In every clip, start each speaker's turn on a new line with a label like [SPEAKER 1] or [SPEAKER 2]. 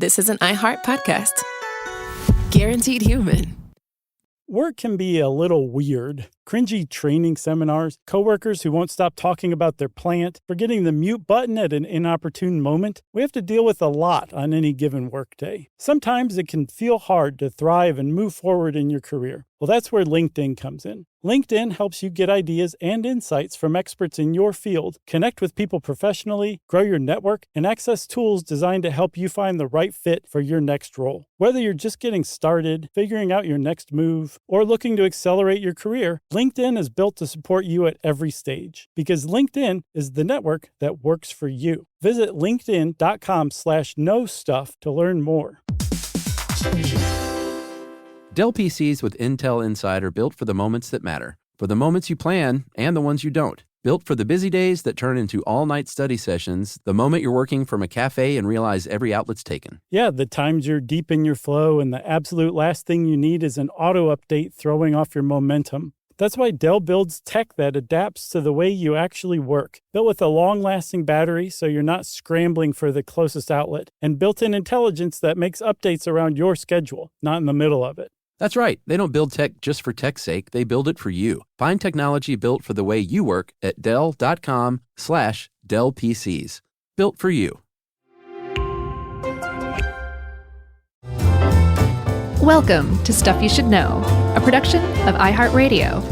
[SPEAKER 1] This is an iHeart podcast. Guaranteed human.
[SPEAKER 2] Work can be a little weird. Cringy training seminars, coworkers who won't stop talking about their plant, forgetting the mute button at an inopportune moment. We have to deal with a lot on any given workday. Sometimes it can feel hard to thrive and move forward in your career. Well, that's where LinkedIn comes in. LinkedIn helps you get ideas and insights from experts in your field, connect with people professionally, grow your network, and access tools designed to help you find the right fit for your next role. Whether you're just getting started, figuring out your next move, or looking to accelerate your career, LinkedIn is built to support you at every stage because LinkedIn is the network that works for you. Visit linkedin.com/knowstuff to learn more.
[SPEAKER 3] Dell PCs with Intel Inside are built for the moments that matter, for the moments you plan and the ones you don't. Built for the busy days that turn into all-night study sessions, the moment you're working from a cafe and realize every outlet's taken.
[SPEAKER 2] Yeah, the times you're deep in your flow and the absolute last thing you need is an auto update throwing off your momentum. That's why Dell builds tech that adapts to the way you actually work. Built with a long-lasting battery so you're not scrambling for the closest outlet, and built-in intelligence that makes updates around your schedule, not in the middle of it.
[SPEAKER 3] That's right. They don't build tech just for tech's sake. They build it for you. Find technology built for the way you work at Dell.com/Dell PCs. Built for you.
[SPEAKER 4] Welcome to Stuff You Should Know, a production of iHeartRadio.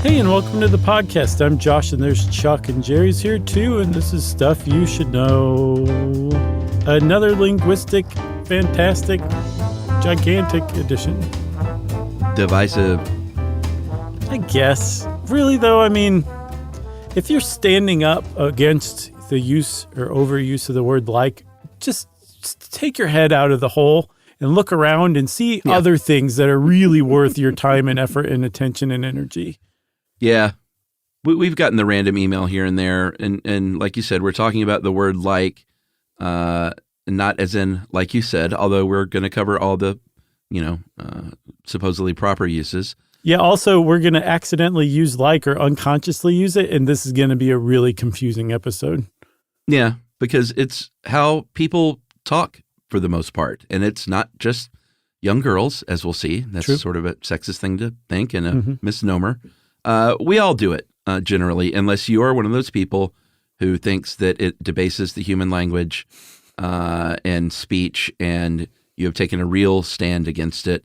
[SPEAKER 2] Hey, and welcome to the podcast. I'm Josh, and there's Chuck, and Jerry's here too, and this is Stuff You Should Know. Another linguistic, fantastic, gigantic edition.
[SPEAKER 3] Divisive.
[SPEAKER 2] I guess. Really, though, I mean, if you're standing up against the use or overuse of the word like, just take your head out of the hole and look around and see other things that are really worth your time and effort and attention and energy.
[SPEAKER 3] Yeah. We've gotten the random email here and there. And like you said, we're talking about the word like, not as in, like you said, although we're going to cover all the, supposedly proper uses.
[SPEAKER 2] Yeah. Also, we're going to accidentally use like or unconsciously use it. And this is going to be a really confusing episode.
[SPEAKER 3] Yeah, because it's how people talk for the most part. And it's not just young girls, as we'll see. That's
[SPEAKER 2] True.
[SPEAKER 3] Sort of a sexist thing to think and a misnomer. We all do it generally, unless you are one of those people who thinks that it debases the human language and speech, and you have taken a real stand against it.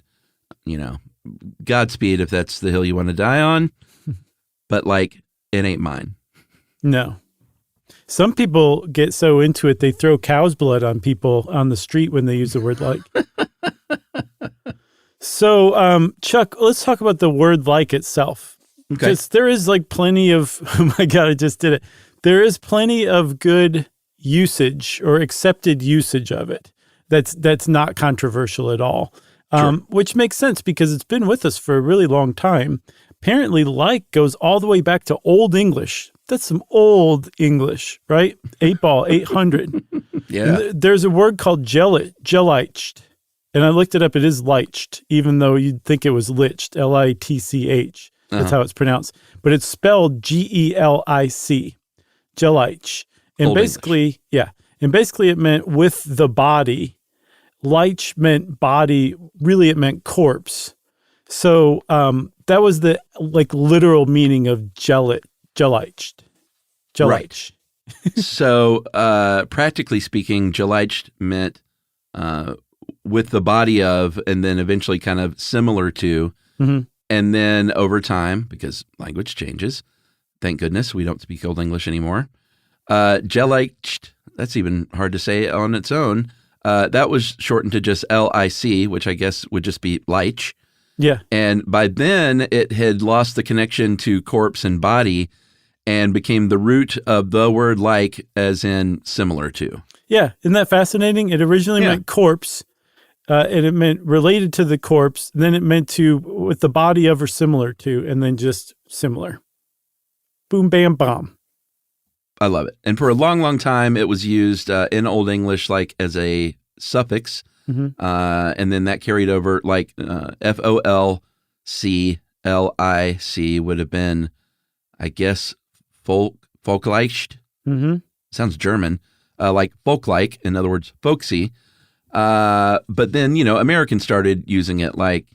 [SPEAKER 3] Godspeed if that's the hill you want to die on. But like, it ain't mine.
[SPEAKER 2] No. Some people get so into it, they throw cow's blood on people on the street when they use the word like. So, Chuck, let's talk about the word like itself.
[SPEAKER 3] Okay.
[SPEAKER 2] Because there is like plenty of, oh my God, I just did it. There is plenty of good usage or accepted usage of it that's not controversial at all,
[SPEAKER 3] Sure.
[SPEAKER 2] Which makes sense because it's been with us for a really long time. Apparently, like goes all the way back to Old English. That's some old English, right? 8-ball, 800.
[SPEAKER 3] Yeah.
[SPEAKER 2] And there's a word called geliched. And I looked it up. It is liched, even though you'd think it was liched, Litch. That's how it's pronounced. But it's spelled Gelic, gelich. And
[SPEAKER 3] Old
[SPEAKER 2] basically,
[SPEAKER 3] English.
[SPEAKER 2] yeah. And basically it meant with the body. Lich meant body. Really, it meant corpse. So that was the literal meaning of geliched.
[SPEAKER 3] Right. So practically speaking, geliched meant with the body of, and then eventually kind of similar to.
[SPEAKER 2] Mm-hmm.
[SPEAKER 3] And then over time, because language changes, thank goodness we don't speak Old English anymore. Geliched, that's even hard to say on its own. That was shortened to just LIC, which I guess would just be lich.
[SPEAKER 2] Yeah.
[SPEAKER 3] And by then it had lost the connection to corpse and body and became the root of the word like, as in similar to.
[SPEAKER 2] Yeah. Isn't that fascinating? It originally meant corpse, and it meant related to the corpse. Then it meant to with the body of or similar to, and then just similar. Boom, bam, bomb.
[SPEAKER 3] I love it. And for a long, long time, it was used in Old English like as a suffix.
[SPEAKER 2] Mm-hmm.
[SPEAKER 3] And then that carried over like FOLCLIC would have been, I guess, folkleicht.
[SPEAKER 2] Mm-hmm.
[SPEAKER 3] Sounds German, like folk-like, in other words, folksy. But then, Americans started using it like,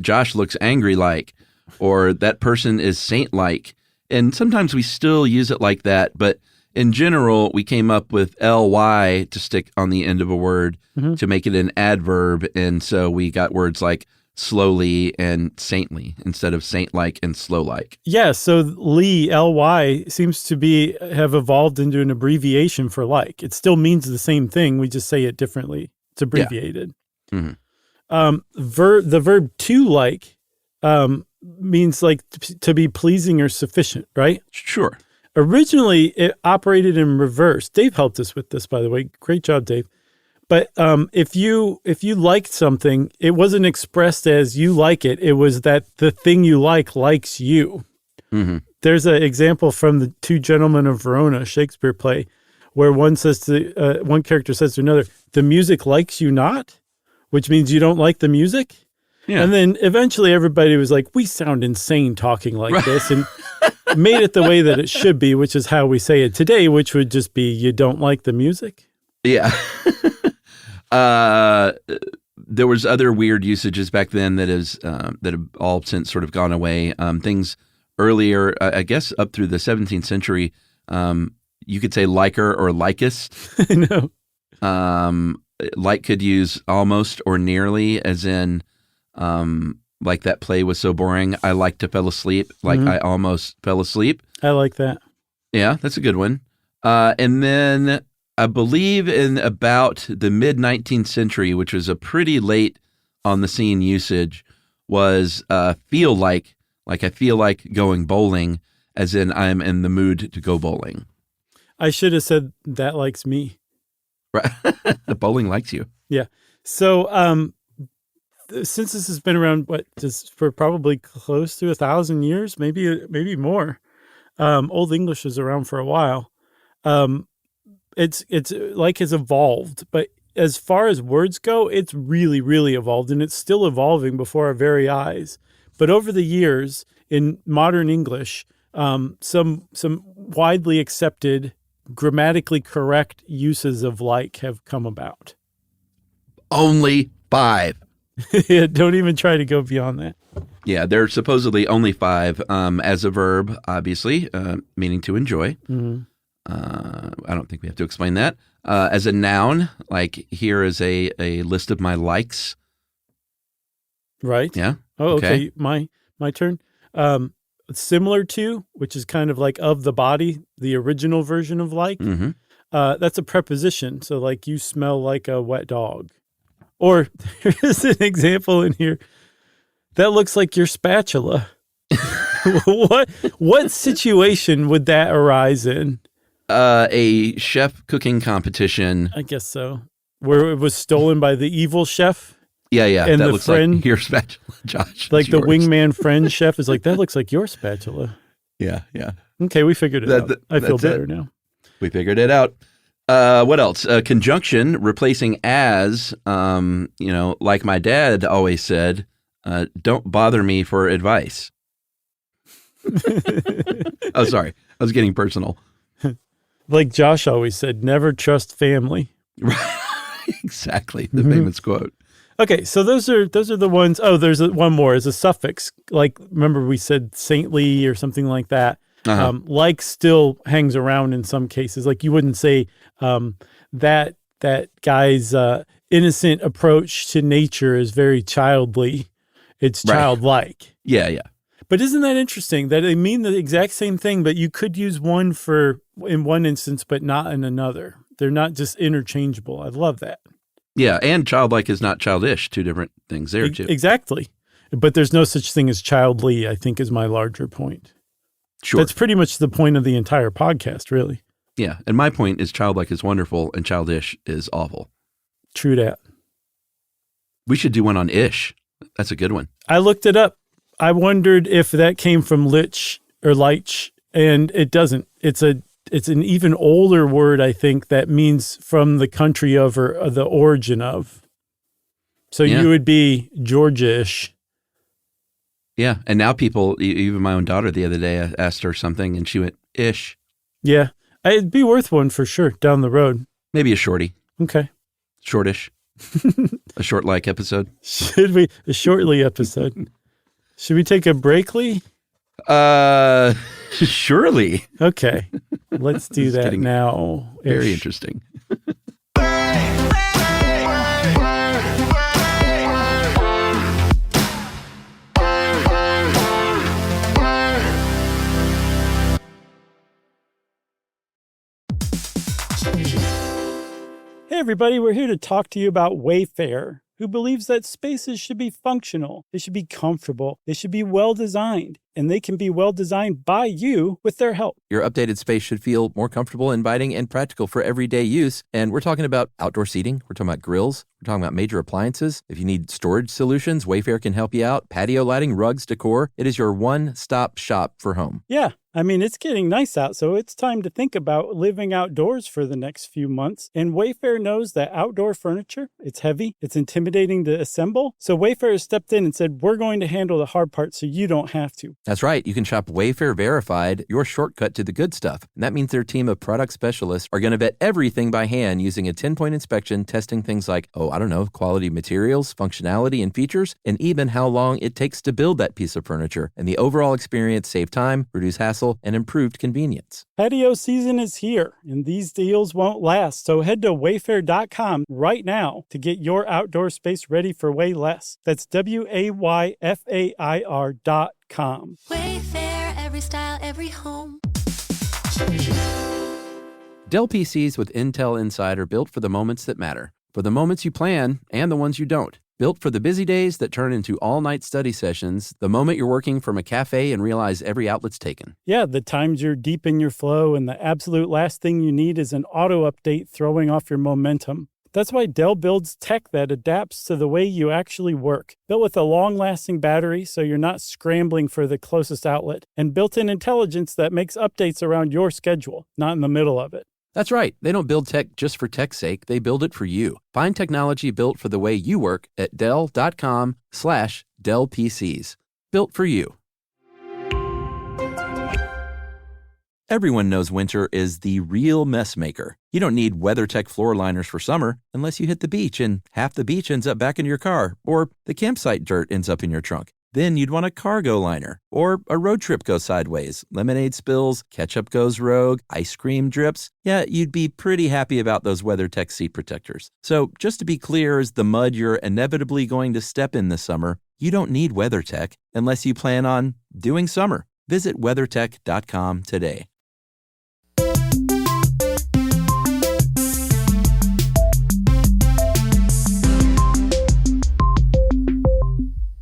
[SPEAKER 3] Josh looks angry like, or that person is saint-like. And sometimes we still use it like that. But in general, we came up with ly to stick on the end of a word to make it an adverb. And so we got words like slowly and saintly instead of saint-like and slow-like.
[SPEAKER 2] Yeah, so ly seems to have evolved into an abbreviation for like. It still means the same thing. We just say it differently. It's abbreviated.
[SPEAKER 3] Yeah. Mm-hmm.
[SPEAKER 2] The verb to like means like to be pleasing or sufficient, right?
[SPEAKER 3] Sure.
[SPEAKER 2] Originally, it operated in reverse. Dave helped us with this, by the way. Great job, Dave. But if you liked something, it wasn't expressed as you like it. It was that the thing you likes you.
[SPEAKER 3] Mm-hmm.
[SPEAKER 2] There's an example from the Two Gentlemen of Verona Shakespeare play where one character says to another, "The music likes you not," which means you don't like the music.
[SPEAKER 3] Yeah.
[SPEAKER 2] And then eventually everybody was like, "We sound insane talking like this," and made it the way that it should be, which is how we say it today, which would just be, "You don't like the music?"
[SPEAKER 3] Yeah. There was other weird usages back then that have all since sort of gone away. Things earlier, I guess up through the 17th century, you could say liker or likest.
[SPEAKER 2] No.
[SPEAKER 3] Like could use almost or nearly, as in like that play was so boring, I like to fell asleep, like I almost fell asleep.
[SPEAKER 2] I like that.
[SPEAKER 3] Yeah, that's a good one. And then I believe in about the mid-19th century, which was a pretty late on the scene usage, was feel like I feel like going bowling, as in I'm in the mood to go bowling.
[SPEAKER 2] I should have said that likes me.
[SPEAKER 3] Right. The bowling likes you.
[SPEAKER 2] Yeah. So since this has been around, just for probably close to 1,000 years, maybe more, Old English is around for a while. It's like has evolved, but as far as words go, it's really, really evolved, and it's still evolving before our very eyes. But over the years in modern English, some widely accepted, grammatically correct uses of like have come about.
[SPEAKER 3] Only 5.
[SPEAKER 2] Yeah, don't even try to go beyond that.
[SPEAKER 3] Yeah, there are supposedly only 5 as a verb, obviously, meaning to enjoy.
[SPEAKER 2] Mm-hmm.
[SPEAKER 3] I don't think we have to explain that. As a noun, like here is a list of my likes.
[SPEAKER 2] Right.
[SPEAKER 3] Yeah.
[SPEAKER 2] Oh, okay. My turn. Similar to, which is kind of like of the body, the original version of like.
[SPEAKER 3] Mm-hmm.
[SPEAKER 2] That's a preposition. So like you smell like a wet dog. Or there's an example in here. That looks like your spatula. What situation would that arise in?
[SPEAKER 3] A chef cooking competition.
[SPEAKER 2] I guess so. Where it was stolen by the evil chef.
[SPEAKER 3] Yeah.
[SPEAKER 2] And
[SPEAKER 3] that
[SPEAKER 2] the
[SPEAKER 3] looks
[SPEAKER 2] friend,
[SPEAKER 3] like your spatula, Josh.
[SPEAKER 2] like the
[SPEAKER 3] yours.
[SPEAKER 2] wingman friend chef is like, that looks like your spatula.
[SPEAKER 3] Yeah.
[SPEAKER 2] Okay, we figured it out. I feel better now.
[SPEAKER 3] We figured it out. What else? Conjunction, replacing as, like my dad always said, don't bother me for advice. Oh, sorry. I was getting personal.
[SPEAKER 2] Like Josh always said, never trust family.
[SPEAKER 3] Right. Exactly. The famous quote.
[SPEAKER 2] Okay, so those are the ones. Oh, there's one more as a suffix. Like, remember we said saintly or something like that.
[SPEAKER 3] Uh-huh.
[SPEAKER 2] Like still hangs around in some cases. Like you wouldn't say that guy's innocent approach to nature is very childly. It's childlike.
[SPEAKER 3] Yeah.
[SPEAKER 2] But isn't that interesting that they mean the exact same thing, but you could use one in one instance, but not in another. They're not just interchangeable. I love that.
[SPEAKER 3] Yeah, and childlike is not childish. 2 different things there, too.
[SPEAKER 2] Exactly. But there's no such thing as childly, I think, is my larger point.
[SPEAKER 3] Sure.
[SPEAKER 2] That's pretty much the point of the entire podcast, really.
[SPEAKER 3] Yeah, and my point is childlike is wonderful and childish is awful.
[SPEAKER 2] True that.
[SPEAKER 3] We should do one on ish. That's a good one.
[SPEAKER 2] I looked it up. I wondered if that came from lich or lich, and it doesn't. It's an even older word, I think, that means from the country of or the origin of. So you would be Georgia-ish.
[SPEAKER 3] Yeah, and now people, even my own daughter the other day, I asked her something, and she went, ish,
[SPEAKER 2] Yeah. It'd be worth one for sure down the road.
[SPEAKER 3] Maybe a shorty.
[SPEAKER 2] Okay.
[SPEAKER 3] Shortish. A short-like episode.
[SPEAKER 2] Should we? A shortly episode. Should we take a break, Lee?
[SPEAKER 3] Surely.
[SPEAKER 2] Okay. Let's do that now.
[SPEAKER 3] Very interesting.
[SPEAKER 2] Hey everybody, we're here to talk to you about Wayfair, who believes that spaces should be functional, they should be comfortable, they should be well-designed, and they can be well-designed by you with their help.
[SPEAKER 5] Your updated space should feel more comfortable, inviting, and practical for everyday use. And we're talking about outdoor seating. We're talking about grills. We're talking about major appliances. If you need storage solutions, Wayfair can help you out. Patio lighting, rugs, decor. It is your one-stop shop for home.
[SPEAKER 2] Yeah. I mean, it's getting nice out, so it's time to think about living outdoors for the next few months. And Wayfair knows that outdoor furniture, it's heavy, it's intimidating to assemble. So Wayfair has stepped in and said, we're going to handle the hard part so you don't have to.
[SPEAKER 5] That's right. You can shop Wayfair Verified, your shortcut to the good stuff. And that means their team of product specialists are going to vet everything by hand using a 10-point inspection, testing things like, quality materials, functionality, and features, and even how long it takes to build that piece of furniture. And the overall experience save time, reduce hassle, and improved convenience.
[SPEAKER 2] Patio season is here, and these deals won't last. So head to wayfair.com right now to get your outdoor space ready for way less. That's WAYFAIR.com.
[SPEAKER 6] Wayfair, every style, every home.
[SPEAKER 5] Dell PCs with Intel Inside are built for the moments that matter, for the moments you plan and the ones you don't. Built for the busy days that turn into all-night study sessions, the moment you're working from a cafe and realize every outlet's taken.
[SPEAKER 2] Yeah, the times you're deep in your flow and the absolute last thing you need is an auto update throwing off your momentum. That's why Dell builds tech that adapts to the way you actually work. Built with a long-lasting battery so you're not scrambling for the closest outlet, and built-in intelligence that makes updates around your schedule, not in the middle of it.
[SPEAKER 5] That's right. They don't build tech just for tech's sake. They build it for you. Find technology built for the way you work at Dell.com/Dell PCs. Built for you. Everyone knows winter is the real mess maker. You don't need WeatherTech floor liners for summer unless you hit the beach and half the beach ends up back in your car, or the campsite dirt ends up in your trunk. Then you'd want a cargo liner, or a road trip goes sideways, lemonade spills, ketchup goes rogue, ice cream drips. Yeah, you'd be pretty happy about those WeatherTech seat protectors. So just to be clear, as the mud you're inevitably going to step in this summer, you don't need WeatherTech unless you plan on doing summer. Visit WeatherTech.com today.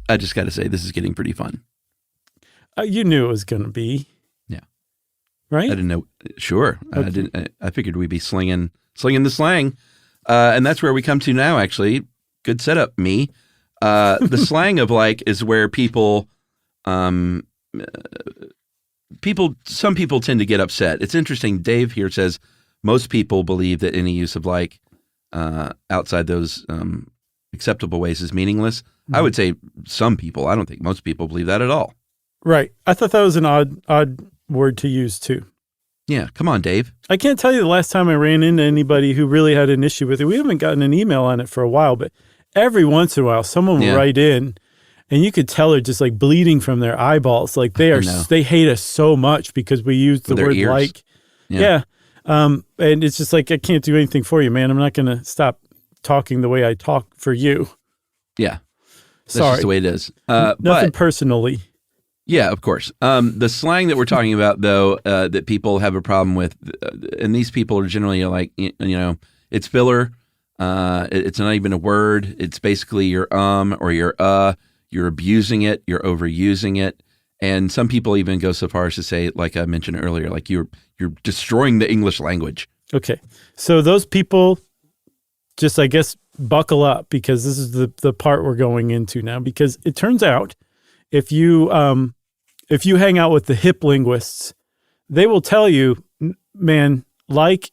[SPEAKER 3] I just got to say, this is getting pretty fun.
[SPEAKER 2] You knew it was going to be.
[SPEAKER 3] Yeah.
[SPEAKER 2] Right?
[SPEAKER 3] I didn't know. Sure.
[SPEAKER 2] Okay.
[SPEAKER 3] I figured we'd be slinging the slang. And that's where we come to now, actually. Good setup, me. The slang of like is where some people tend to get upset. It's interesting. Dave here says most people believe that any use of like outside those acceptable ways is meaningless. I would say some people. I don't think most people believe that at all.
[SPEAKER 2] Right. I thought that was an odd word to use too.
[SPEAKER 3] Yeah. Come on, Dave.
[SPEAKER 2] I can't tell you the last time I ran into anybody who really had an issue with it. We haven't gotten an email on it for a while, but every once in a while, someone will write in, and you could tell they're just like bleeding from their eyeballs. Like they hate us so much because we use the word ears. Like. Yeah. And it's just like, I can't do anything for you, man. I'm not going to stop talking the way I talk for you.
[SPEAKER 3] Yeah. That's
[SPEAKER 2] Sorry.
[SPEAKER 3] just the way it is.
[SPEAKER 2] Nothing personally.
[SPEAKER 3] Yeah, of course. The slang that we're talking about, though, that people have a problem with, and these people are generally like, it's filler. It's not even a word. It's basically your or your You're abusing it. You're overusing it. And some people even go so far as to say, like I mentioned earlier, like you're destroying the English language.
[SPEAKER 2] Okay. So those people just, I guess, buckle up, because this is the part we're going into now, because it turns out if you hang out with the hip linguists, they will tell you, man, like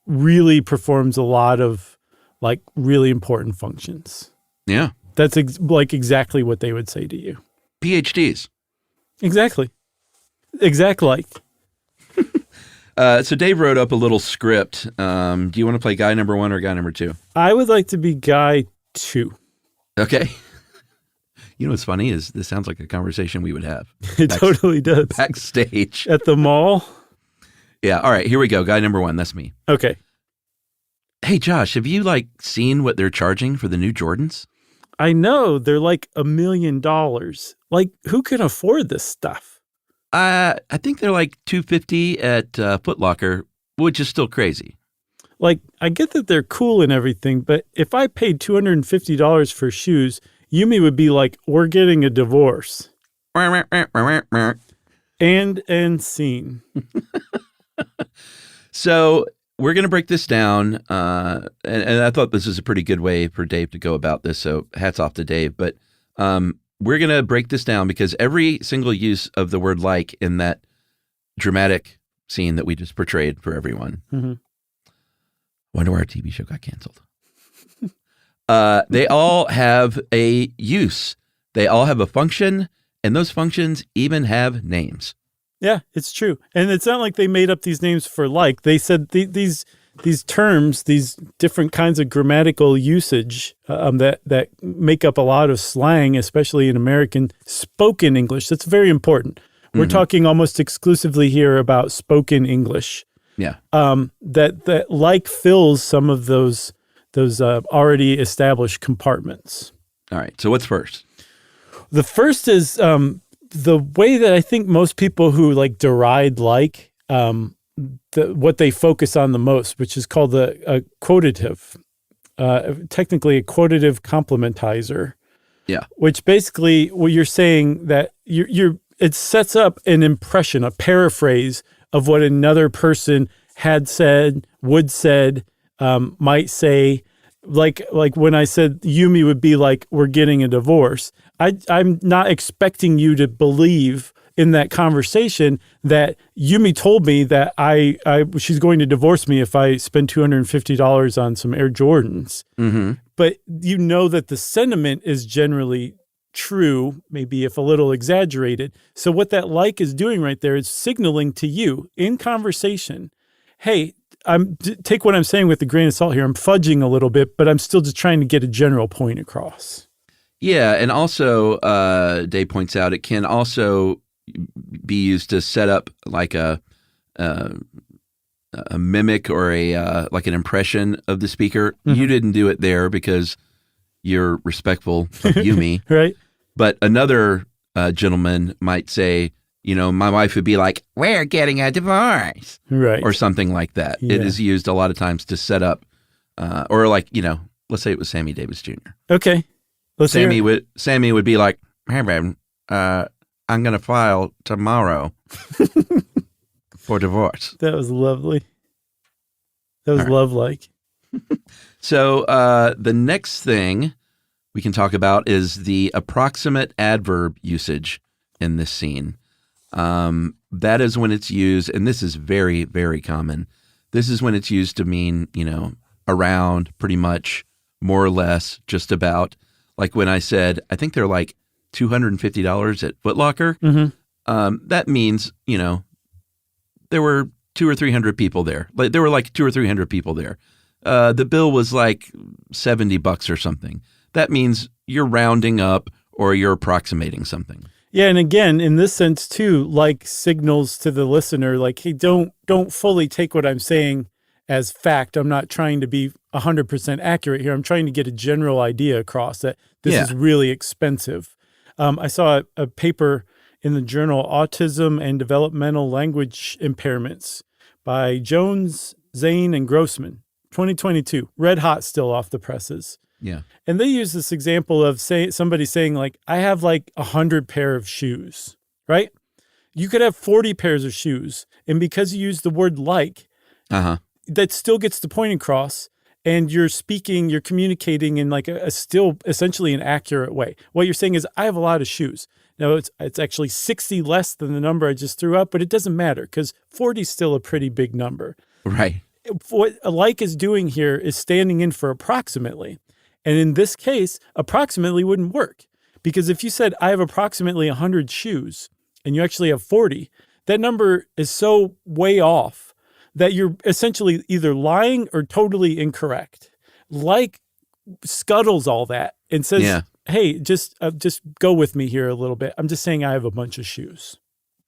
[SPEAKER 2] really performs a lot of like really important functions.
[SPEAKER 3] Yeah.
[SPEAKER 2] That's exactly what they would say to you.
[SPEAKER 3] PhDs.
[SPEAKER 2] Exactly. Exact like.
[SPEAKER 3] So Dave wrote up a little script. Do you want to play guy number 1 or guy number 2?
[SPEAKER 2] I would like to be guy 2.
[SPEAKER 3] Okay. You know what's funny is this sounds like a conversation we would have.
[SPEAKER 2] It totally does.
[SPEAKER 3] Backstage.
[SPEAKER 2] At the mall?
[SPEAKER 3] Yeah. All right. Here we go. Guy number 1. That's me.
[SPEAKER 2] Okay.
[SPEAKER 3] Hey, Josh, have you seen what they're charging for the new Jordans?
[SPEAKER 2] I know. They're like $1 million. Like, who can afford this stuff?
[SPEAKER 3] I think they're like $250 at Foot Locker, which is still crazy.
[SPEAKER 2] Like, I get that they're cool and everything, but if I paid $250 for shoes, Yumi would be like, we're getting a divorce. And scene.
[SPEAKER 3] So we're going to break this down. And I thought this is a pretty good way for Dave to go about this. So hats off to Dave. But we're going to break this down because every single use of the word like in that dramatic scene that we just portrayed for everyone.
[SPEAKER 2] Mm-hmm.
[SPEAKER 3] Wonder why our TV show got canceled. They all have a use. They all have a function, and those functions even have names.
[SPEAKER 2] Yeah, it's true. And it's not like they made up these names for like. They said these terms, these different kinds of grammatical usage that make up a lot of slang, especially in American spoken English. That's very important. We're talking almost exclusively here about spoken English.
[SPEAKER 3] Yeah.
[SPEAKER 2] That like fills some of those already established compartments.
[SPEAKER 3] All right. So what's first?
[SPEAKER 2] The first is the way that I think most people who deride what they focus on the most, which is called a quotative, technically a quotative complementizer.
[SPEAKER 3] Yeah.
[SPEAKER 2] Which basically, what you're saying that it sets up an impression, a paraphrase of what another person had said, would said, might say. Like when I said Yumi would be like, we're getting a divorce. I'm not expecting you to believe in that conversation that Yumi told me that she's going to divorce me if I spend $250 on some Air Jordans.
[SPEAKER 3] Mm-hmm.
[SPEAKER 2] But you know that the sentiment is generally true, maybe if a little exaggerated. So what that like is doing right there is signaling to you in conversation, hey, take what I'm saying with a grain of salt here. I'm fudging a little bit, but I'm still just trying to get a general point across.
[SPEAKER 3] Yeah, and also, Dave points out, it can also be used to set up like a mimic or like an impression of the speaker. Mm-hmm. You didn't do it there because you're respectful of Yumi,
[SPEAKER 2] right?
[SPEAKER 3] But another gentleman might say, my wife would be like, we're getting a divorce.
[SPEAKER 2] Right.
[SPEAKER 3] Or something like that. Yeah. It is used a lot of times to set up, or let's say it was Sammy Davis Jr.
[SPEAKER 2] Okay.
[SPEAKER 3] Sammy would be like, hey, babe, I'm going to file tomorrow for divorce.
[SPEAKER 2] That was lovely. That was love-like.
[SPEAKER 3] So the next thing we can talk about is the approximate adverb usage in this scene. That is when it's used, and this is very, very common. This is when it's used to mean, around, pretty much, more or less, just about. Like when I said, I think they're like $250 at Foot Locker. Mm-hmm. That means, there were 200 or 300 people there. Like there were like 200 or 300 people there. The bill was like $70 or something. That means you're rounding up or you're approximating something.
[SPEAKER 2] Yeah, and again, in this sense too, like signals to the listener, like, hey, don't fully take what I'm saying as fact. I'm not trying to be 100% accurate here. I'm trying to get a general idea across that this is really expensive. I saw a paper in the journal Autism and Developmental Language Impairments by Jones, Zane, and Grossman, 2022. Red hot, still off the presses.
[SPEAKER 3] Yeah.
[SPEAKER 2] And they use this example of somebody saying like, I have like 100 pair of shoes, right? You could have 40 pairs of shoes. And because you use the word like, that still gets the point across. And you're communicating in like a still essentially an accurate way. What you're saying is, I have a lot of shoes. Now it's actually 60 less than the number I just threw out, but it doesn't matter because 40 is still a pretty big number.
[SPEAKER 3] Right.
[SPEAKER 2] What a like is doing here is standing in for approximately. And in this case, approximately wouldn't work because if you said, I have approximately 100 shoes and you actually have 40, that number is so way off that you're essentially either lying or totally incorrect. Like scuttles all that and says, hey, just go with me here a little bit. I'm just saying I have a bunch of shoes.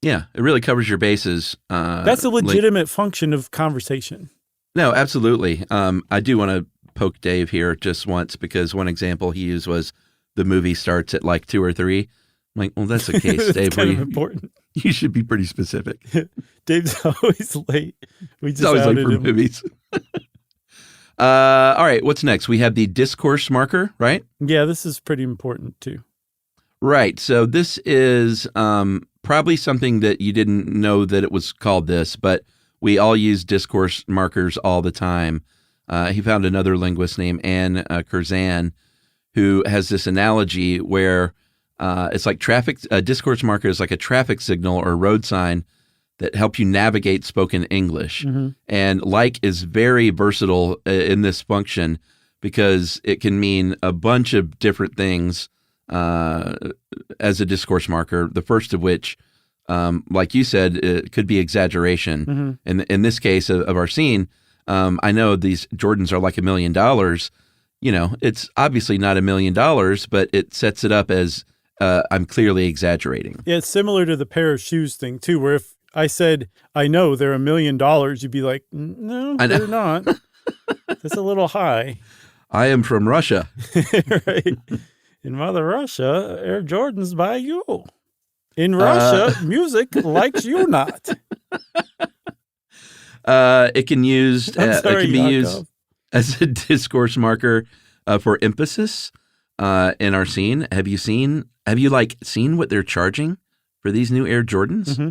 [SPEAKER 3] Yeah, it really covers your bases.
[SPEAKER 2] That's a legitimate function of conversation.
[SPEAKER 3] No, absolutely. I do want to poke Dave here just once because one example he used was the movie starts at like 2 or 3. I'm like, well, that's the case,
[SPEAKER 2] That's
[SPEAKER 3] Dave.
[SPEAKER 2] kind of important.
[SPEAKER 3] You should be pretty specific.
[SPEAKER 2] Dave's always late. We just
[SPEAKER 3] He's always late
[SPEAKER 2] outed
[SPEAKER 3] for
[SPEAKER 2] him.
[SPEAKER 3] movies. All right, what's next? We have the discourse marker, right?
[SPEAKER 2] Yeah, this is pretty important too.
[SPEAKER 3] Right. So this is probably something that you didn't know that it was called this, but we all use discourse markers all the time. He found another linguist named Anne Curzan who has this analogy where it's like a discourse marker is like a traffic signal or road sign that help you navigate spoken English.
[SPEAKER 2] Mm-hmm.
[SPEAKER 3] And like is very versatile in this function because it can mean a bunch of different things as a discourse marker. The first of which, like you said, it could be exaggeration.
[SPEAKER 2] Mm-hmm.
[SPEAKER 3] In this case of our scene, I know these Jordans are like $1 million. You know, it's obviously not $1 million, but it sets it up as I'm clearly exaggerating.
[SPEAKER 2] Yeah, it's similar to the pair of shoes thing too, where if I said, I know they're $1 million, you'd be like, no, they're not. That's a little high.
[SPEAKER 3] I am from Russia.
[SPEAKER 2] Right. In Mother Russia, Air Jordans by you. In Russia, music likes you not.
[SPEAKER 3] It can be used
[SPEAKER 2] Yakov.
[SPEAKER 3] as a discourse marker for emphasis in our scene. Have you seen what they're charging for these new Air Jordans?
[SPEAKER 2] Mm-hmm.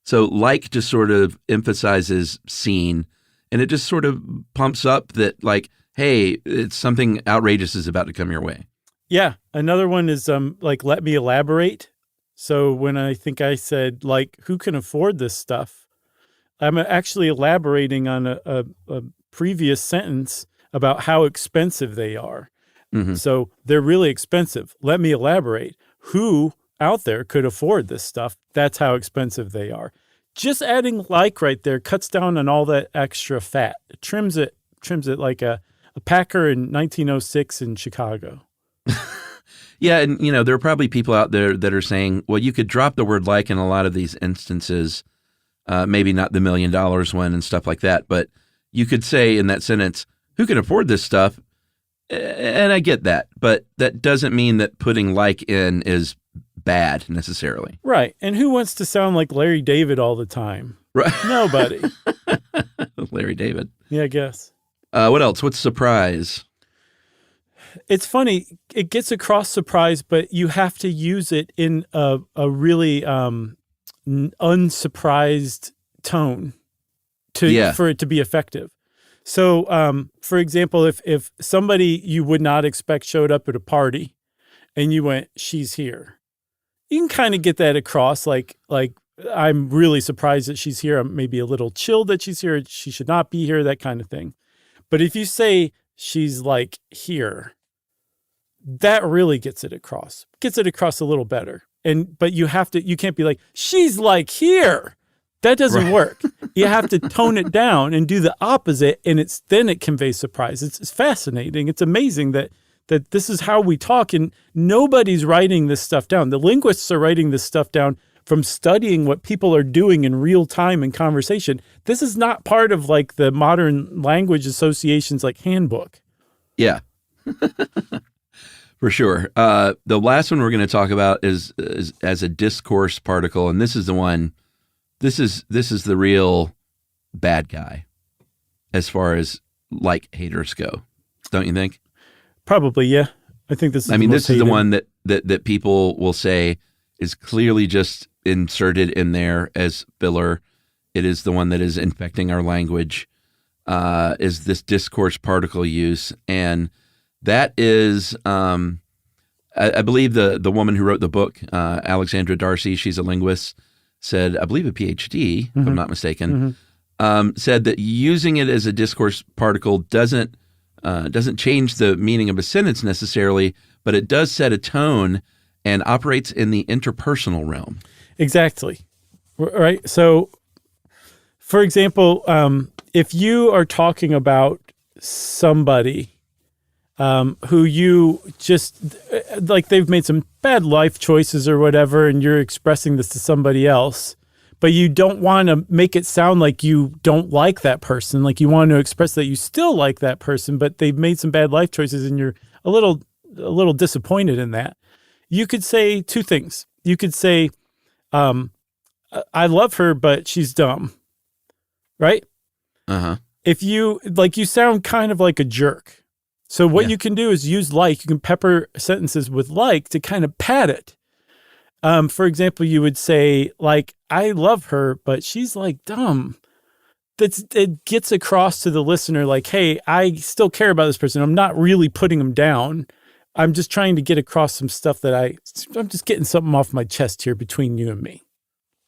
[SPEAKER 3] So like just sort of emphasizes scene, and it just sort of pumps up that like, hey, it's something outrageous is about to come your way.
[SPEAKER 2] Yeah. Another one is like, let me elaborate. So when I think I said, like, who can afford this stuff? I'm actually elaborating on a previous sentence about how expensive they are.
[SPEAKER 3] Mm-hmm.
[SPEAKER 2] So they're really expensive. Let me elaborate. Who out there could afford this stuff? That's how expensive they are. Just adding like right there cuts down on all that extra fat. It trims it like a Packer in 1906 in Chicago.
[SPEAKER 3] Yeah, and you know, there are probably people out there that are saying, well, you could drop the word like in a lot of these instances, maybe not the $1 million one and stuff like that, but you could say in that sentence, who can afford this stuff? And I get that, but that doesn't mean that putting like in is bad necessarily.
[SPEAKER 2] Right. And who wants to sound like Larry David all the time?
[SPEAKER 3] Right.
[SPEAKER 2] Nobody.
[SPEAKER 3] Larry David.
[SPEAKER 2] Yeah, I guess.
[SPEAKER 3] What else? What's surprise?
[SPEAKER 2] It's funny. It gets across surprise, but you have to use it in a really unsurprised tone for it to be effective. So, for example, if somebody you would not expect showed up at a party and you went, she's here, you can kind of get that across. Like I'm really surprised that she's here. I'm maybe a little chilled that she's here. She should not be here, that kind of thing. But if you say she's like here, that really gets it across a little better. But you can't be like, she's like here. That doesn't work. You have to tone it down and do the opposite, and then it conveys surprise. It's fascinating. It's amazing that this is how we talk, and nobody's writing this stuff down. The linguists are writing this stuff down from studying what people are doing in real time in conversation. This is not part of like the modern language association's like handbook.
[SPEAKER 3] Yeah. For sure. The last one we're going to talk about is as a discourse particle, and this is the one. This is the real bad guy as far as like haters go, don't you think?
[SPEAKER 2] Probably, yeah. I think this is
[SPEAKER 3] this is the one that people will say is clearly just inserted in there as filler. It is the one that is infecting our language, is this discourse particle use. And that is, I believe the woman who wrote the book, Alexandra Darcy, she's a linguist, said, I believe a PhD, if I'm not mistaken, said that using it as a discourse particle doesn't change the meaning of a sentence necessarily, but it does set a tone and operates in the interpersonal realm.
[SPEAKER 2] Exactly. Right. So For example, if you are talking about somebody who you just, like they've made some bad life choices or whatever, and you're expressing this to somebody else, but you don't want to make it sound like you don't like that person. Like you want to express that you still like that person, but they've made some bad life choices and you're a little disappointed in that. You could say two things. You could say, I love her, but she's dumb. Right?
[SPEAKER 3] Uh-huh.
[SPEAKER 2] If you sound kind of like a jerk. So what you can do is use like. You can pepper sentences with like to kind of pad it. For example, you would say, like, I love her, but she's like dumb. It gets across to the listener, like, hey, I still care about this person. I'm not really putting them down. I'm just trying to get across some stuff that I'm just getting something off my chest here between you and me.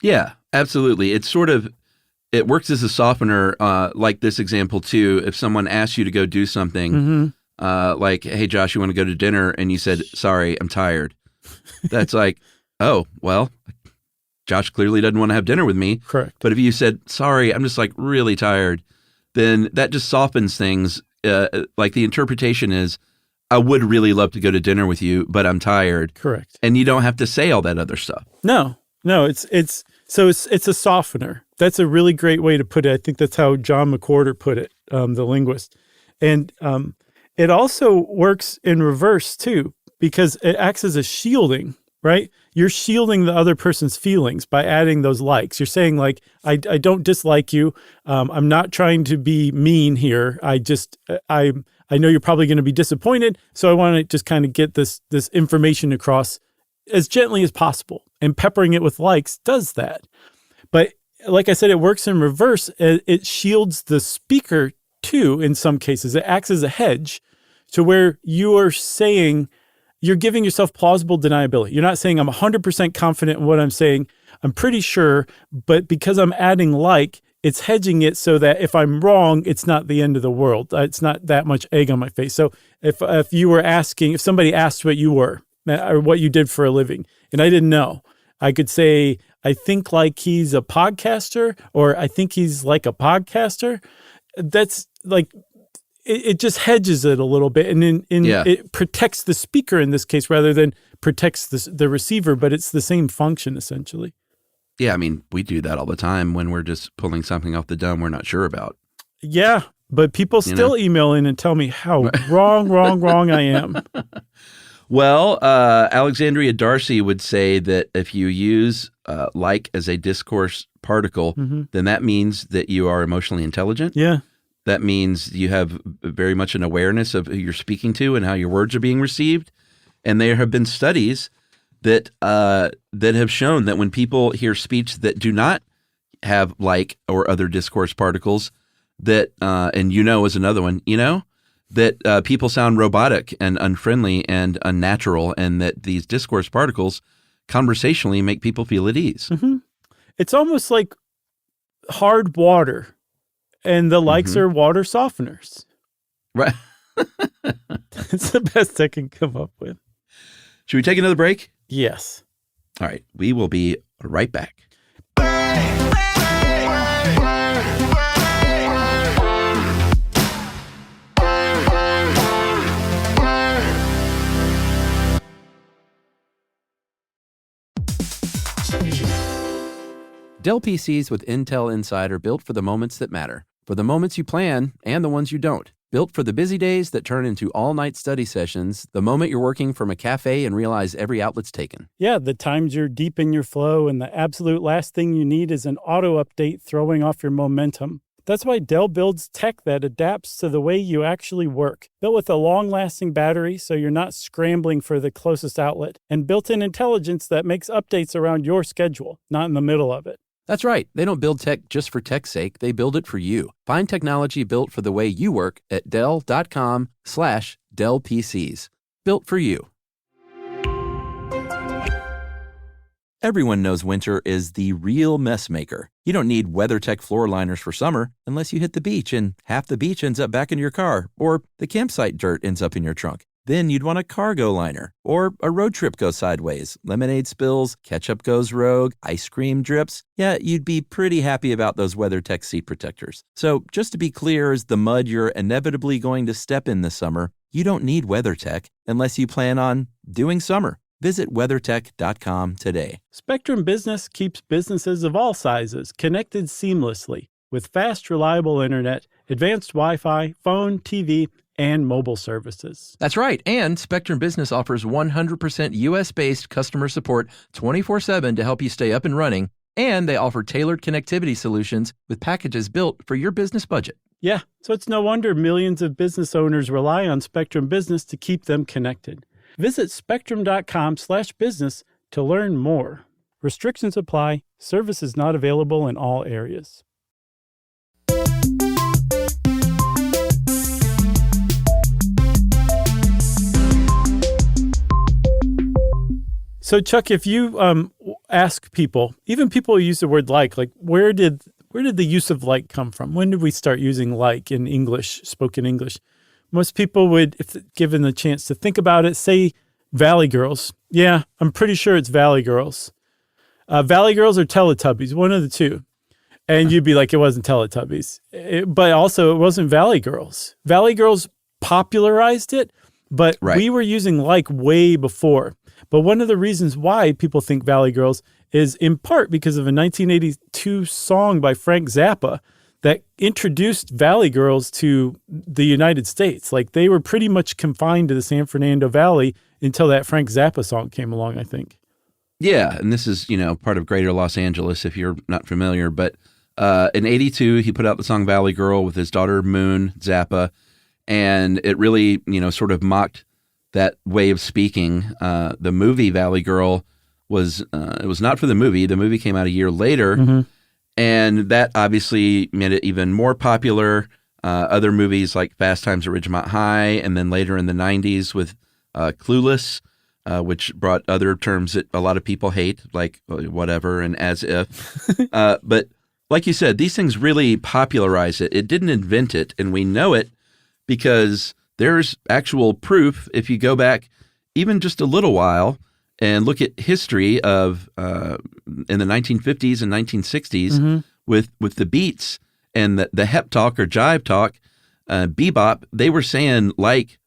[SPEAKER 3] Yeah, absolutely. It works as a softener, like this example too. If someone asks you to go do something, like, hey, Josh, you want to go to dinner? And you said, sorry, I'm tired. That's like, oh, well, Josh clearly doesn't want to have dinner with me.
[SPEAKER 2] Correct.
[SPEAKER 3] But if you said, sorry, I'm just like really tired, then that just softens things. Like the interpretation is, I would really love to go to dinner with you, but I'm tired.
[SPEAKER 2] Correct.
[SPEAKER 3] And you don't have to say all that other stuff.
[SPEAKER 2] No, it's a softener. That's a really great way to put it. I think that's how John McWhorter put it, the linguist. And it also works in reverse too, because it acts as a shielding, right? You're shielding the other person's feelings by adding those likes. You're saying like, I don't dislike you. I'm not trying to be mean here. I know you're probably going to be disappointed. So I want to just kind of get this information across as gently as possible. And peppering it with likes does that. But like I said, it works in reverse. It shields the speaker too, in some cases. It acts as a hedge to where you are saying, you're giving yourself plausible deniability. You're not saying I'm 100% confident in what I'm saying. I'm pretty sure, but because I'm adding like, it's hedging it so that if I'm wrong, it's not the end of the world. It's not that much egg on my face. So if somebody asked what you were or what you did for a living, and I didn't know, I could say, I think like he's a podcaster, or I think he's like a podcaster. That's like, it just hedges it a little bit, and it protects the speaker in this case rather than protects the receiver, but it's the same function essentially.
[SPEAKER 3] Yeah, I mean, we do that all the time when we're just pulling something off the dome we're not sure about.
[SPEAKER 2] Yeah, but people still email in and tell me how wrong I am.
[SPEAKER 3] Well, Alexandria Darcy would say that if you use like as a discourse particle, then that means that you are emotionally intelligent.
[SPEAKER 2] Yeah.
[SPEAKER 3] That means you have very much an awareness of who you're speaking to and how your words are being received. And there have been studies that have shown that when people hear speech that do not have like or other discourse particles, that and is another one, that people sound robotic and unfriendly and unnatural, and that these discourse particles conversationally make people feel at ease.
[SPEAKER 2] Mm-hmm. It's almost like hard water, and the likes are water softeners.
[SPEAKER 3] Right.
[SPEAKER 2] It's the best I can come up with.
[SPEAKER 3] Should we take another break?
[SPEAKER 2] Yes.
[SPEAKER 3] All right. We will be right back.
[SPEAKER 5] Dell PCs with Intel Inside are built for the moments that matter, for the moments you plan and the ones you don't. Built for the busy days that turn into all-night study sessions, the moment you're working from a cafe and realize every outlet's taken.
[SPEAKER 2] Yeah, the times you're deep in your flow and the absolute last thing you need is an auto update throwing off your momentum. That's why Dell builds tech that adapts to the way you actually work. Built with a long-lasting battery so you're not scrambling for the closest outlet, and built-in intelligence that makes updates around your schedule, not in the middle of it.
[SPEAKER 5] That's right. They don't build tech just for tech's sake. They build it for you. Find technology built for the way you work at Dell.com/Dell PCs. Built for you. Everyone knows winter is the real mess maker. You don't need WeatherTech floor liners for summer unless you hit the beach and half the beach ends up back in your car, or the campsite dirt ends up in your trunk. Then you'd want a cargo liner or a road trip go sideways. Lemonade spills, ketchup goes rogue, ice cream drips. Yeah, you'd be pretty happy about those WeatherTech seat protectors. So just to be clear, as the mud you're inevitably going to step in this summer, you don't need WeatherTech unless you plan on doing summer. Visit WeatherTech.com today.
[SPEAKER 2] Spectrum Business keeps businesses of all sizes connected seamlessly with fast, reliable internet, advanced Wi-Fi, phone, TV, and mobile services.
[SPEAKER 5] That's right. And Spectrum Business offers 100% U.S.-based customer support 24/7 to help you stay up and running. And they offer tailored connectivity solutions with packages built for your business budget.
[SPEAKER 2] Yeah, so it's no wonder millions of business owners rely on Spectrum Business to keep them connected. Visit spectrum.com/business to learn more. Restrictions apply. Service is not available in all areas. So, Chuck, if you ask people, even people who use the word like where did the use of like come from? When did we start using like in English, spoken English? Most people would, if given the chance to think about it, say Valley Girls. Yeah, I'm pretty sure it's Valley Girls. Valley Girls or Teletubbies, one of the two. And you'd be like, it wasn't Teletubbies. But also, it wasn't Valley Girls. Valley Girls popularized it, but we were using like way before. But one of the reasons why people think Valley Girls is in part because of a 1982 song by Frank Zappa that introduced Valley Girls to the United States. Like, they were pretty much confined to the San Fernando Valley until that Frank Zappa song came along, I think.
[SPEAKER 3] Yeah, and this is, part of Greater Los Angeles, if you're not familiar. But in 82, he put out the song Valley Girl with his daughter Moon Zappa, and it really, sort of mocked that way of speaking. The movie Valley Girl was it was not for the movie. The movie came out a year later, and that obviously made it even more popular. Other movies like Fast Times at Ridgemont High, and then later in the 90s with Clueless, which brought other terms that a lot of people hate, like whatever and as if. But like you said, these things really popularize it. It didn't invent it, and we know it because there's actual proof if you go back even just a little while and look at history of in the 1950s and 1960s with the beats and the hep talk or jive talk, bebop. They were saying like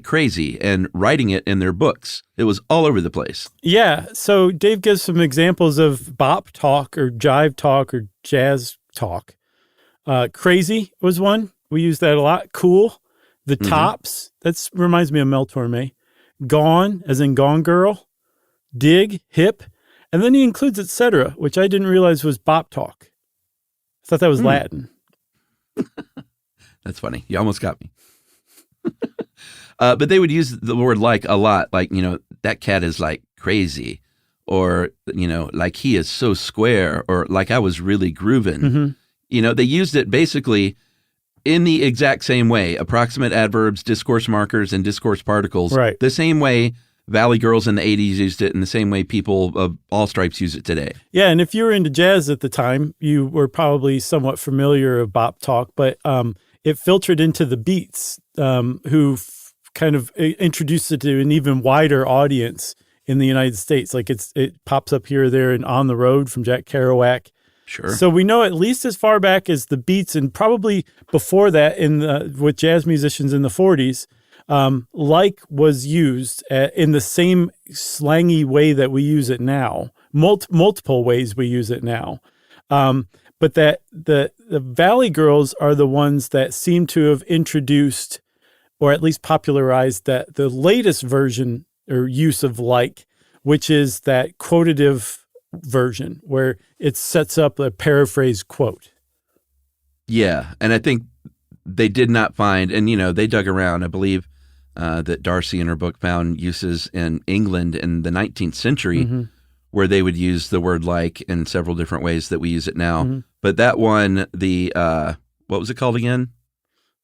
[SPEAKER 3] crazy and writing it in their books. It was all over the place.
[SPEAKER 2] Yeah. So Dave gives some examples of bop talk or jive talk or jazz talk. Crazy was one. We use that a lot. Cool. The Tops, that reminds me of Mel Torme. Gone, as in Gone Girl. Dig, hip. And then he includes et cetera, which I didn't realize was bop talk. I thought that was Latin.
[SPEAKER 3] That's funny. You almost got me. But they would use the word like a lot. Like, that cat is like crazy. Or, like he is so square. Or like I was really grooving. They used it basically in the exact same way, approximate adverbs, discourse markers, and discourse particles.
[SPEAKER 2] Right.
[SPEAKER 3] The same way Valley Girls in the 80s used it, and the same way people of all stripes use it today.
[SPEAKER 2] Yeah, and if you were into jazz at the time, you were probably somewhat familiar with bop talk, but it filtered into the Beats, who kind of introduced it to an even wider audience in the United States. Like it pops up here or there and On the Road from Jack Kerouac.
[SPEAKER 3] Sure.
[SPEAKER 2] So we know at least as far back as the Beats, and probably before that with jazz musicians in the 40s, like was used in the same slangy way that we use it now, multiple ways we use it now. But that the Valley Girls are the ones that seem to have introduced, or at least popularized, the latest version or use of like, which is that quotative version where it sets up a paraphrase quote.
[SPEAKER 3] Yeah, and I think they did not find, and they dug around. I believe that Darcy in her book found uses in England in the 19th century where they would use the word like in several different ways that we use it now. But that one, the what was it called again?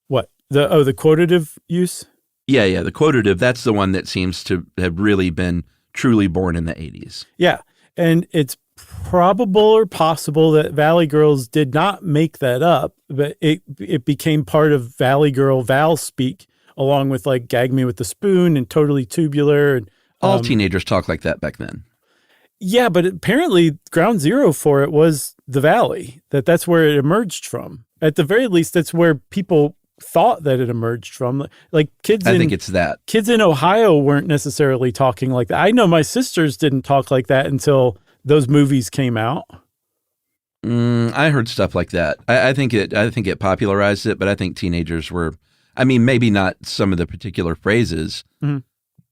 [SPEAKER 2] What? The quotative use?
[SPEAKER 3] Yeah, the quotative. That's the one that seems to have really been truly born in the 80s.
[SPEAKER 2] Yeah. And it's probable or possible that Valley Girls did not make that up, but it became part of Valley Girl Val speak along with like Gag Me with the Spoon and Totally Tubular. And,
[SPEAKER 3] All teenagers talk like that back then.
[SPEAKER 2] yeah, but apparently ground zero for it was the Valley, that's where it emerged from. At the very least, that's where people thought that it emerged from. Like
[SPEAKER 3] I think it's that.
[SPEAKER 2] Kids in Ohio weren't necessarily talking like that. I know my sisters didn't talk like that until those movies came out.
[SPEAKER 3] I heard stuff like that. I think it popularized it, but I think teenagers were, I mean, maybe not some of the particular phrases,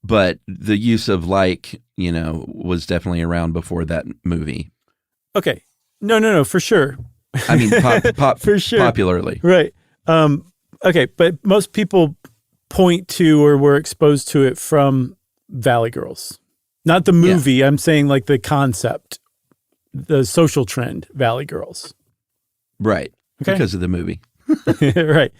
[SPEAKER 3] but the use of like, was definitely around before that movie.
[SPEAKER 2] Okay. No, for sure.
[SPEAKER 3] I mean,
[SPEAKER 2] for sure.
[SPEAKER 3] Popularly.
[SPEAKER 2] Right. Okay, but most people point to or were exposed to it from Valley Girls. Not the movie, yeah. I'm saying like the concept, the social trend, Valley Girls.
[SPEAKER 3] Right,
[SPEAKER 2] okay.
[SPEAKER 3] Because of the movie.
[SPEAKER 2] Right.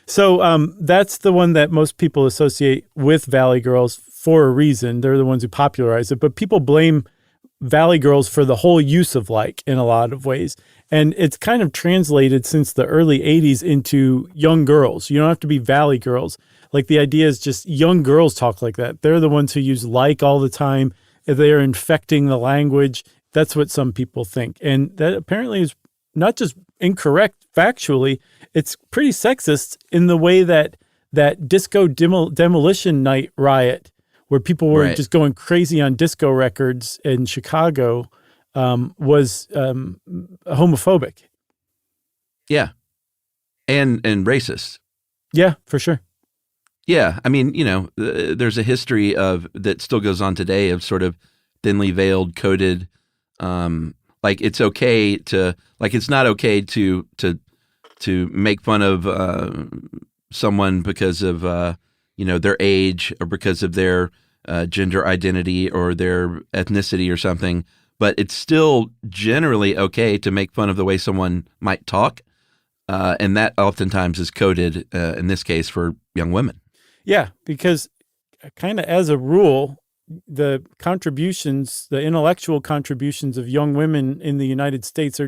[SPEAKER 2] So that's the one that most people associate with Valley Girls for a reason. They're the ones who popularize it, but people blame Valley Girls for the whole use of like in a lot of ways. And it's kind of translated since the early 80s into young girls. You don't have to be Valley Girls. Like the idea is just young girls talk like that. They're the ones who use like all the time. They're infecting the language. That's what some people think. And that apparently is not just incorrect factually, it's pretty sexist in the way that Disco Demolition Night riot, where people were just going crazy on disco records in Chicago, was homophobic.
[SPEAKER 3] Yeah. And racist.
[SPEAKER 2] Yeah, for sure.
[SPEAKER 3] Yeah. I mean, there's a history that still goes on today of sort of thinly veiled, coded, like it's okay to, like it's not okay to make fun of someone because of, their age or because of their gender identity or their ethnicity or something. But it's still generally okay to make fun of the way someone might talk. And that oftentimes is coded, in this case, for young women.
[SPEAKER 2] Yeah, because kind of as a rule, the intellectual contributions of young women in the United States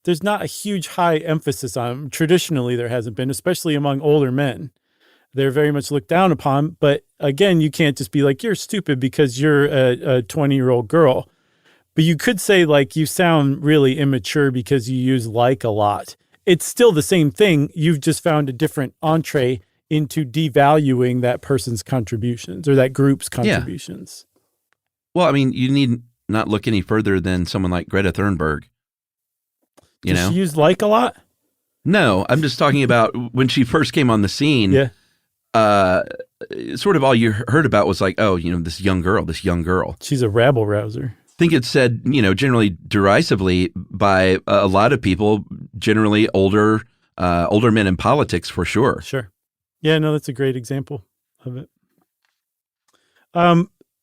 [SPEAKER 2] there's not a huge high emphasis on them. Traditionally, there hasn't been, especially among older men. They're very much looked down upon. But again, you can't just be like, you're stupid because you're a 20-year-old girl. But you could say, like, you sound really immature because you use like a lot. It's still the same thing. You've just found a different entree into devaluing that person's contributions or that group's contributions.
[SPEAKER 3] Yeah. Well, I mean, you need not look any further than someone like Greta Thunberg.
[SPEAKER 2] Does she use like a lot?
[SPEAKER 3] No, I'm just talking about when she first came on the scene.
[SPEAKER 2] Yeah.
[SPEAKER 3] Sort of all you heard about was like, oh, this young girl.
[SPEAKER 2] She's a rabble rouser.
[SPEAKER 3] I think it's said, generally derisively by a lot of people, generally older men in politics for sure.
[SPEAKER 2] Sure. Yeah, no, that's a great example of it.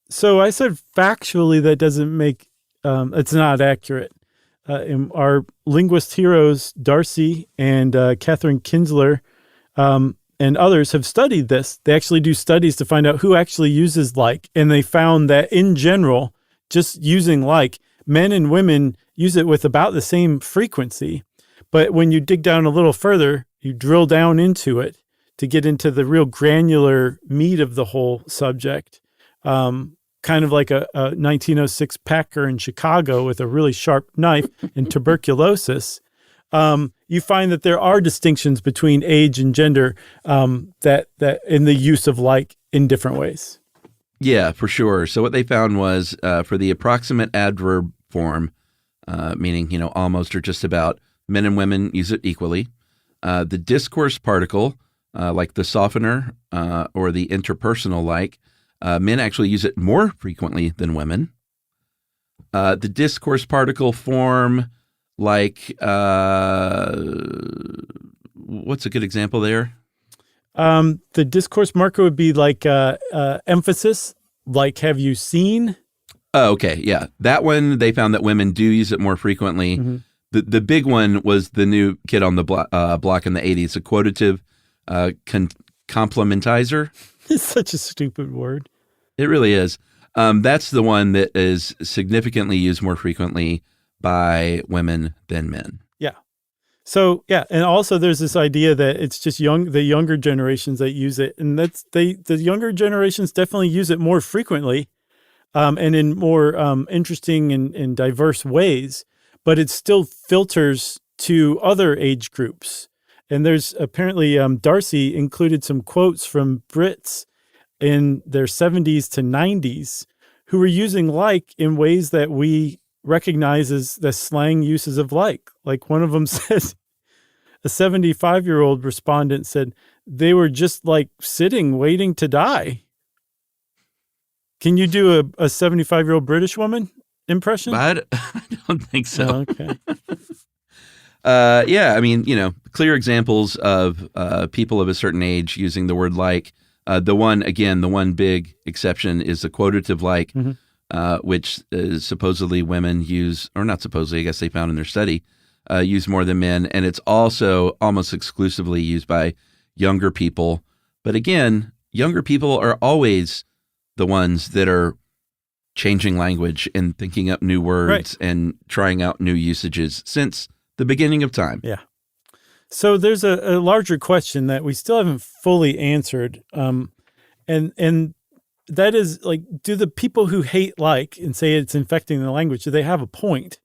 [SPEAKER 2] So I said factually that doesn't make, it's not accurate. Our linguist heroes, Darcy and Catherine Kinsler, and others have studied this. They actually do studies to find out who actually uses like, and they found that in general, just using like, men and women use it with about the same frequency. But when you dig down a little further, you drill down into it to get into the real granular meat of the whole subject, kind of like a 1906 Packer in Chicago with a really sharp knife and tuberculosis, you find that there are distinctions between age and gender that in the use of like in different ways.
[SPEAKER 3] Yeah, for sure. So what they found was for the approximate adverb form, meaning, almost or just about, men and women use it equally. The discourse particle, like the softener or the interpersonal like, men actually use it more frequently than women. The discourse particle form, like, what's a good example there?
[SPEAKER 2] The discourse marker would be like emphasis, like have you seen?
[SPEAKER 3] Oh, okay. Yeah. That one, they found that women do use it more frequently. Mm-hmm. The big one was the new kid on the block in the 80s, a quotative complementizer.
[SPEAKER 2] It's such a stupid word.
[SPEAKER 3] It really is. That's the one that is significantly used more frequently by women than men.
[SPEAKER 2] Yeah. So, yeah, and also there's this idea that it's just the younger generations that use it, and the younger generations definitely use it more frequently, and in more interesting and diverse ways, but it still filters to other age groups. And there's apparently Darcy included some quotes from Brits in their 70s to 90s who were using like in ways that we recognize as the slang uses of like. Like one of them says, a 75-year-old respondent said, they were just like sitting, waiting to die. Can you do a 75-year-old British woman impression?
[SPEAKER 3] I don't think so.
[SPEAKER 2] Oh, okay.
[SPEAKER 3] Yeah, I mean, clear examples of people of a certain age using the word like. The one big exception is the quotative like, which supposedly women use, or not supposedly, I guess they found in their study, use more than men. And it's also almost exclusively used by younger people. But again, younger people are always the ones that are changing language and thinking up new words and trying out new usages since the beginning of time.
[SPEAKER 2] Yeah. So there's a larger question that we still haven't fully answered. And that is, like, do the people who hate like and say it's infecting the language, do they have a point?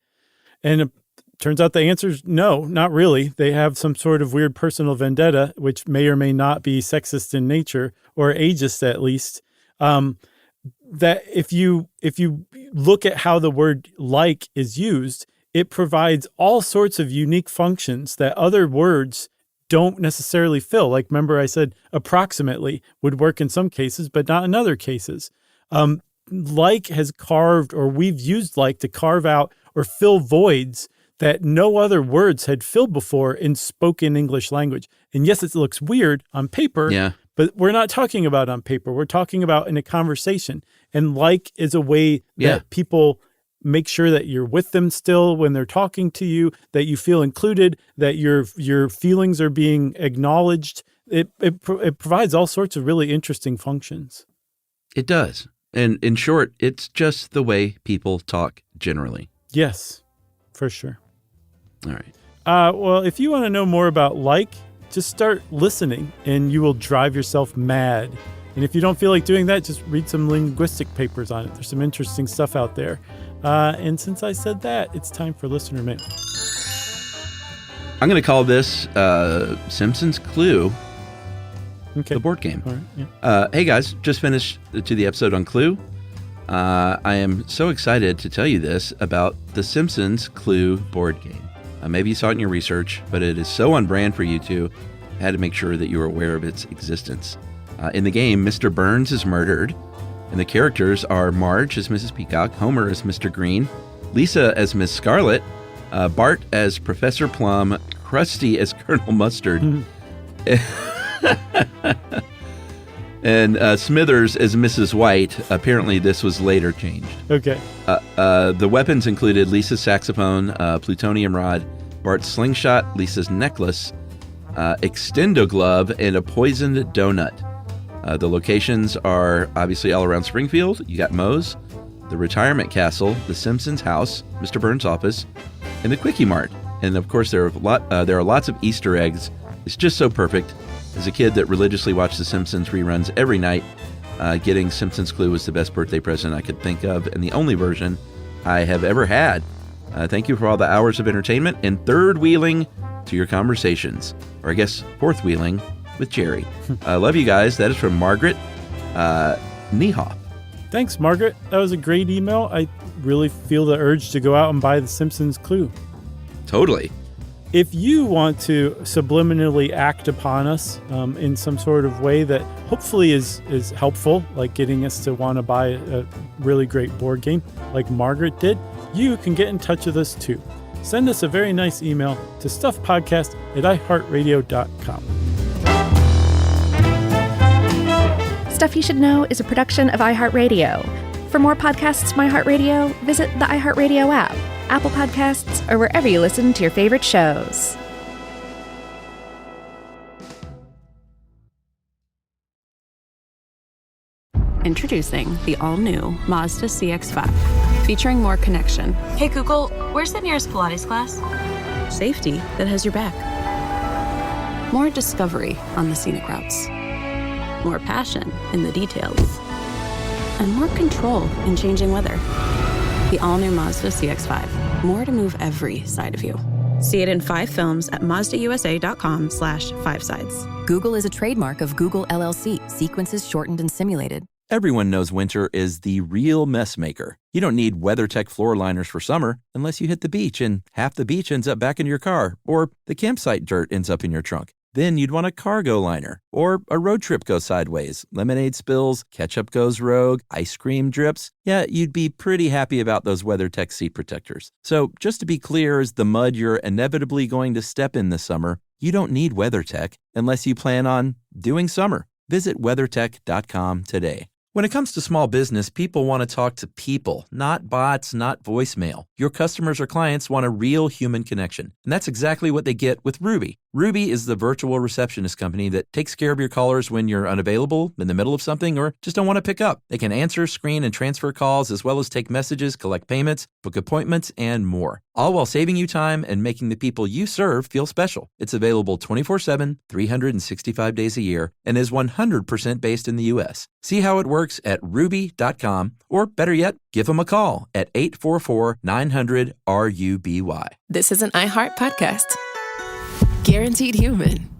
[SPEAKER 2] And it turns out the answer is no, not really. They have some sort of weird personal vendetta, which may or may not be sexist in nature or ageist at least. That if you look at how the word like is used, it provides all sorts of unique functions that other words don't necessarily fill. Like, remember I said approximately would work in some cases, but not in other cases. Like has carved, or we've used like to carve out or fill voids that no other words had filled before in spoken English language. And yes, it looks weird on paper, but we're not talking about on paper. We're talking about in a conversation. And like is a way that people make sure that you're with them still when they're talking to you, that you feel included, that your feelings are being acknowledged. It provides all sorts of really interesting functions.
[SPEAKER 3] It does. And in short, it's just the way people talk generally.
[SPEAKER 2] Yes, for sure.
[SPEAKER 3] All right.
[SPEAKER 2] Well, if you want to know more about like, just start listening and you will drive yourself mad. And if you don't feel like doing that, just read some linguistic papers on it. There's some interesting stuff out there. And since I said that, it's time for listener mail.
[SPEAKER 3] I'm going to call this Simpsons Clue,
[SPEAKER 2] the
[SPEAKER 3] board game.
[SPEAKER 2] All right, yeah.
[SPEAKER 3] Hey guys, just finished the episode on Clue. I am so excited to tell you this about the Simpsons Clue board game. Maybe you saw it in your research, but it is so on brand for you two. I had to make sure that you were aware of its existence. In the game, Mr. Burns is murdered, and the characters are Marge as Mrs. Peacock, Homer as Mr. Green, Lisa as Miss Scarlet, Bart as Professor Plum, Krusty as Colonel Mustard, and Smithers as Mrs. White. Apparently, this was later changed.
[SPEAKER 2] Okay.
[SPEAKER 3] The weapons included Lisa's saxophone, plutonium rod, Bart's slingshot, Lisa's necklace, extendo glove, and a poisoned donut. The locations are obviously all around Springfield. You got Moe's, the retirement castle, the Simpsons house, Mr. Burns' office, and the Quickie Mart. And of course, there are lots of Easter eggs. It's just so perfect. As a kid that religiously watched the Simpsons reruns every night, getting Simpsons Clue was the best birthday present I could think of, and the only version I have ever had. Thank you for all the hours of entertainment and third wheeling to your conversations, or I guess fourth wheeling with Jerry. I love you guys. That is from Margaret Niehoff.
[SPEAKER 2] Thanks, Margaret. That was a great email. I really feel the urge to go out and buy the Simpsons Clue.
[SPEAKER 3] Totally.
[SPEAKER 2] If you want to subliminally act upon us in some sort of way that hopefully is helpful, like getting us to want to buy a really great board game like Margaret did, you can get in touch with us too. Send us a very nice email to stuffpodcast@iheartradio.com.
[SPEAKER 4] Stuff You Should Know is a production of iHeartRadio. For more podcasts from iHeartRadio, visit the iHeartRadio app, Apple Podcasts, or wherever you listen to your favorite shows.
[SPEAKER 7] Introducing the all-new Mazda CX-5, featuring more connection.
[SPEAKER 6] Hey Google, where's the nearest Pilates class?
[SPEAKER 7] Safety that has your back. More discovery on the scenic routes. More passion in the details. And more control in changing weather. The all-new Mazda CX-5. More to move every side of you. See it in 5 films at MazdaUSA.com/5sides.
[SPEAKER 8] Google is a trademark of Google LLC. Sequences shortened and simulated.
[SPEAKER 5] Everyone knows winter is the real mess maker. You don't need WeatherTech floor liners for summer unless you hit the beach and half the beach ends up back in your car, or the campsite dirt ends up in your trunk. Then you'd want a cargo liner, or a road trip goes sideways, lemonade spills, ketchup goes rogue, ice cream drips. Yeah, you'd be pretty happy about those WeatherTech seat protectors. So just to be clear, as the mud you're inevitably going to step in this summer, you don't need WeatherTech unless you plan on doing summer. Visit WeatherTech.com today. When it comes to small business, people want to talk to people, not bots, not voicemail. Your customers or clients want a real human connection, and that's exactly what they get with Ruby. Ruby is the virtual receptionist company that takes care of your callers when you're unavailable, in the middle of something, or just don't want to pick up. They can answer, screen, and transfer calls, as well as take messages, collect payments, book appointments, and more. All while saving you time and making the people you serve feel special. It's available 24/7, 365 days a year, and is 100% based in the U.S. See how it works at ruby.com, or better yet, give them a call at 844-900-RUBY.
[SPEAKER 1] This is an iHeart podcast. Guaranteed human.